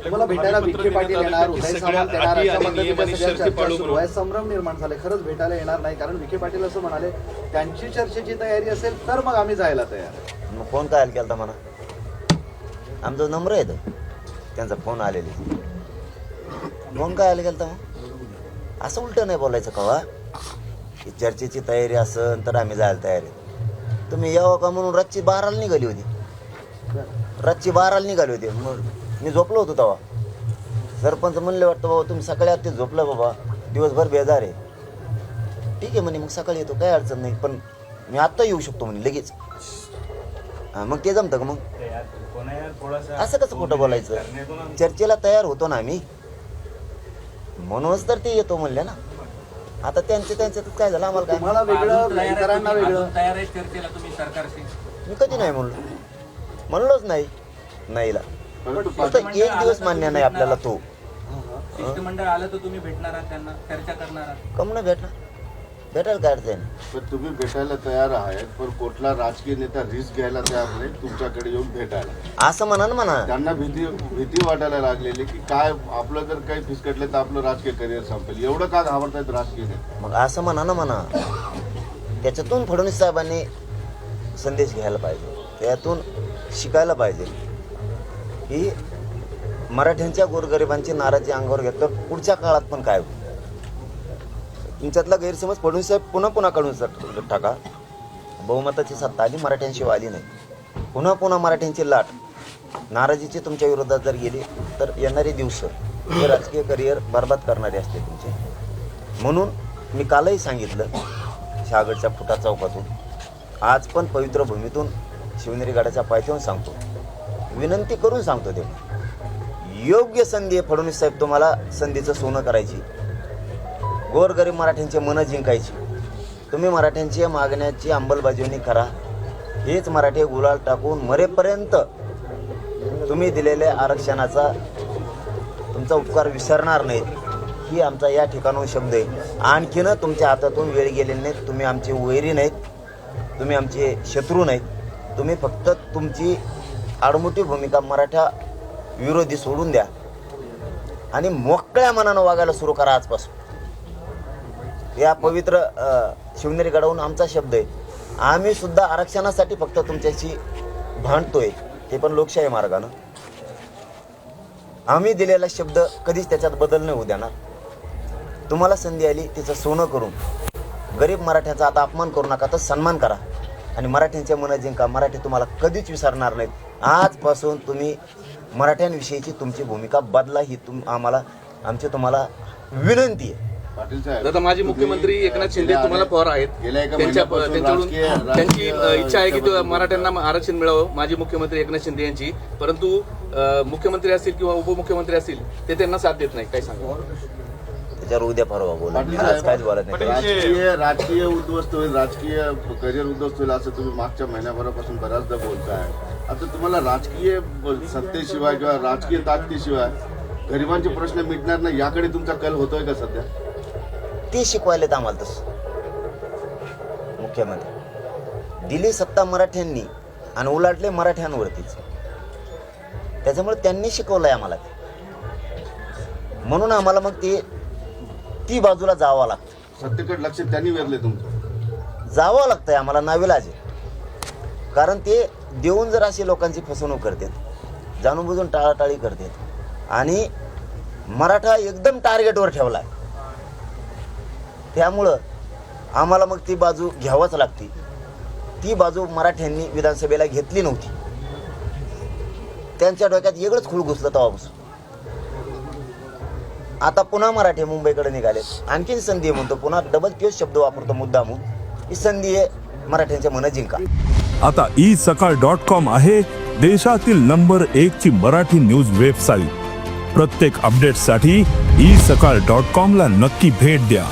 तुम्हाला भेटायला विखे पाटील येणार, उदय सामंत येणार, अशा पद्धतीने सगळ्या चर्चा सुरू आहे. संभ्रम निर्माण झाले. खरंच भेटायला येणार नाही, कारण विखे पाटील असं म्हणाले त्यांची चर्चेची तयारी असेल तर मग आम्ही जायला तयार आहे. मग फोन काय केला म्हणा, आमचा नंबर आहे त्यांचा फोन आलेली. फोन काय केला मग असं उलट नाही बोलायचं कवा की चर्चेची तयारी असेल तर आम्ही जायला तयार आहे. तुम्ही यावं का म्हणून रातची 12ला निघाली होती. रातची 12ला निघाली होती. मग मी झोपलो होतो तेव्हा. सरपंच म्हणले वाटतं बाबा तुम्ही सकाळी आत झोपलं बाबा, दिवसभर बेजार आहे. ठीक आहे म्हणे, मग सकाळी येतो काय अडचण नाही, पण मी आत्ता येऊ शकतो म्हणे लगेच. मग ते जमतं का मग? असं कसं खोटं बोलायचं? चर्चेला तयार होतो ना आम्ही, म्हणूनच तर ते येतो म्हणले ना. आता त्यांच्यात काय झालं आम्हाला काय? तुम्हाला वेगळं, इतरांना वेगळं. तयार आहे चर्चेला तुम्ही सरकारशी? मी कधी नाही म्हणलोच नाही. नाहीला फक्त एक दिवस मान्य नाही आपल्याला. तो शिष्टमंडळ आलं तर तुम्ही भेटणार आहात त्यांना, चर्चा करणार आहात? कम ना भेटायला काय अडचण? पण तुम्ही भेटायला तयार आहेत, पण कुठला राजकीय नेता रिस्क घ्यायला तयार नाही तुमच्याकडे येऊन भेटायला. असं म्हणा ना म्हणा. त्यांना भीती वाटायला लागलेली की काय आपलं जर काही फिसकटलं तर आपलं राजकीय करिअर संपेल. एवढं का घाबरतायत राजकीय नेते? मग असं म्हणा ना म्हणा. त्याच्यातून फडणवीस साहेबांनी संदेश घ्यायला पाहिजे, त्यातून शिकायला पाहिजे की मराठ्यांच्या गोरगरिबांची नाराजी अंगावर घेतलं पुढच्या काळात पण काय होईल. तुमच्यातला गैरसमज फडणवीस साहेब पुन्हा काढून टाका. बहुमताची सत्ता आली, मराठ्यांशिवाय आली नाही. पुन्हा मराठ्यांची लाट नाराजीची तुमच्या विरोधात जर गेली तर येणारे दिवस हे राजकीय करिअर बरबाद करणारे असते तुमचे. म्हणून मी कालही सांगितलं शहागडच्या फुटा चौकातून, आज पण पवित्र भूमीतून शिवनेरी गडाच्या पायथ्याहून सांगतो, विनंती करून सांगतो. ते योग्य संधी आहे फडणवीस साहेब, तुम्हाला संधीचं सोनं करायची, गोरगरीब मराठ्यांचे मनं जिंकायची. तुम्ही मराठ्यांची मागण्याची अंमलबजावणी करा. हेच मराठी गुलाल टाकून मरेपर्यंत तुम्ही दिलेल्या आरक्षणाचा तुमचा उपकार विसरणार नाहीत, ही आमचा या ठिकाणून शब्द आहे. आणखीन तुमच्या हातातून वेळ गेलेली नाहीत. तुम्ही आमचे वैरी नाहीत, तुम्ही आमचे शत्रू नाहीत. तुम्ही फक्त तुमची आडमुठी भूमिका मराठा विरोधी सोडून द्या आणि मोकळ्या मनानं वागायला सुरू करा आजपासून. या पवित्र शिवनेरी गडावरून आमचा शब्द आहे. आम्ही सुद्धा आरक्षणासाठी फक्त तुमच्याशी भांडतोय, ते पण लोकशाही मार्गानं. आम्ही दिलेला शब्द कधीच त्याच्यात बदल नाही होऊ देणार. तुम्हाला संधी आली तिचं सोनं करून गरीब मराठ्याचा आता अपमान करू नका, तर सन्मान करा आणि मराठ्यांचे मनं जिंका. मराठी तुम्हाला कधीच विसरणार नाहीत. आजपासून तुम्ही मराठ्यांविषयीची तुमची भूमिका बदला, ही आमची तुम्हाला विनंती आहे. पाटील साहेब, दादा माजी मुख्यमंत्री एकनाथ शिंदे तुम्हाला पवार आहेत, त्यांची इच्छा आहे की मराठ्यांना आरक्षण मिळावं, माजी मुख्यमंत्री एकनाथ शिंदे यांची. परंतु मुख्यमंत्री असतील किंवा उपमुख्यमंत्री असतील ते त्यांना साथ देत नाही. काय सांगा त्याच्यावर? उद्या परवा बोला, काहीच बोलत नाही. राजकीय उद्ध्वस्त होईल, राजकीय करिअर उद्ध्वस्त होईल असं तुम्ही मागच्या महिन्याभरापासून बऱ्याचदा बोलताय. आता तुम्हाला राजकीय सत्तेशिवाय किंवा राजकीय ताकदीशिवाय गरिबांचे प्रश्न मिटणार नाही याकडे तुमचा कल होतोय का सध्या? ते शिकवायलेत आम्हाला तसं. मुख्यमंत्री दिली सत्ता मराठ्यांनी आणि उलाटले मराठ्यांवरतीच, त्याच्यामुळे त्यांनी शिकवलंय आम्हाला. म्हणून आम्हाला मग ती बाजूला जावं लागतं. सत्तेकडे लक्ष त्यांनी वेधले तुमचं, जावं लागतंय आम्हाला, नाविलाज आहे. कारण ते देऊन जर अशी लोकांची फसवणूक करतात, जाणून बुजून टाळाटाळी करतात आणि मराठा एकदम टार्गेटवर ठेवला. त्यामुळं आम्हाला मग ती बाजू घ्यावंच लागते. ती बाजू मराठ्यांनी विधानसभेला घेतली नव्हती. त्यांच्या डोक्यात वेगळंच खूळ घुसलं तेव्हापासून. आता पुन्हा मराठी मुंबईकडे निघाले. आणखीन संधी म्हणतो, पुन्हा डबल तोच शब्द वापरतो मुद्दामून. ही संधी आहे, मराठ्यांच्या मनं जिंका. आता isakal.com आहे देशातील नंबर 1 ची मराठी न्यूज वेबसाईट. प्रत्येक अपडेटसाठी isakal.com ला नक्की भेट द्या.